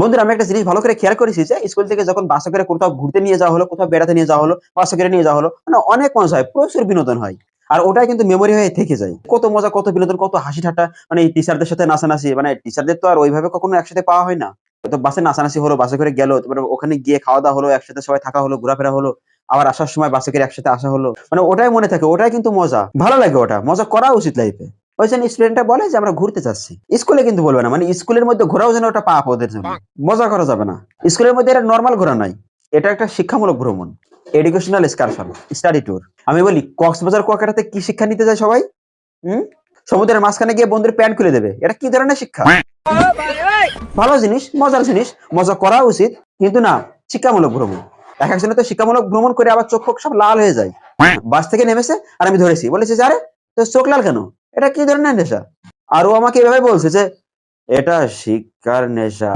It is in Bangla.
বন্ধুরা আমি একটা জিনিস ভালো করে খেয়াল করেছি যে স্কুল থেকে যখন বাসে করে কোথাও ঘুরতে নিয়ে যাওয়া হলো, কোথাও বেড়াতে নিয়ে যাওয়া হলো, বাসে করে নিয়ে যাওয়া হলো, মানে অনেক মজা হয়, প্রচুর বিনোদন হয়। আর ওটাই কিন্তু মেমোরি হয়ে থেকে যায়। কত মজা, কত বিনোদন, কত হাসি ঠাট্টা, মানে এই টিচারদের সাথে নাচানাচি, মানে টিচারদের তো আর ওইভাবে কখনো একসাথে পাওয়া হয় না। তো বাসে নাচানাচি হলো, বাসে করে গেল, তারপরে ওখানে গিয়ে খাওয়া-দাওয়া হলো, একসাথে সবাই থাকা হলো, ঘোরাফেরা হলো। আবার আসার সময় বাসে করে একসাথে আসা হলো। মানে ওটাই মনে থাকে, ওটাই কিন্তু মজা। ভালো লাগে ওটা। মজা করা উচিত লাইফে। ওই জন্য স্টুডেন্টরা বলে যে আমরা ঘুরতে যাচ্ছি। স্কুলে কিন্তু বলবে না। মানে স্কুলের মধ্যে ঘোরাও যেন ওটা পাপ ওদের জন্য। মজা করা যাবে না। স্কুলের মধ্যে এটা নরমাল ঘোরা নয়। এটা একটা শিক্ষামূলক ভ্রমণ। Educational excursion, study tour. আমি বলি কক্সবাজার কুয়াকাটাতে কি শিক্ষা নিতে যায় সবাই? হুম? সমুদ্রের মাঝখানে গিয়ে বন্ধুর প্যান্ট খুলে দেবে। এটা কি ধরনের শিক্ষা? ভালো জিনিস, মজার জিনিস, মজা করা উচিত। কিন্তু না, শিক্ষামূলক ভ্রমণ। একজনে তো শিক্ষামূলক ভ্রমণ করে আবার চোখ ফোক সব লাল হয়ে যায়। বাস থেকে নেমেছে আর আমি ধরেছি। বলেছে যে, "আরে তোর চোখ লাল কেন? এটা কি ধরনের নেশা?" আর ও আমাকে এভাবে বলছে যে, "এটা শিক্ষার নেশা।"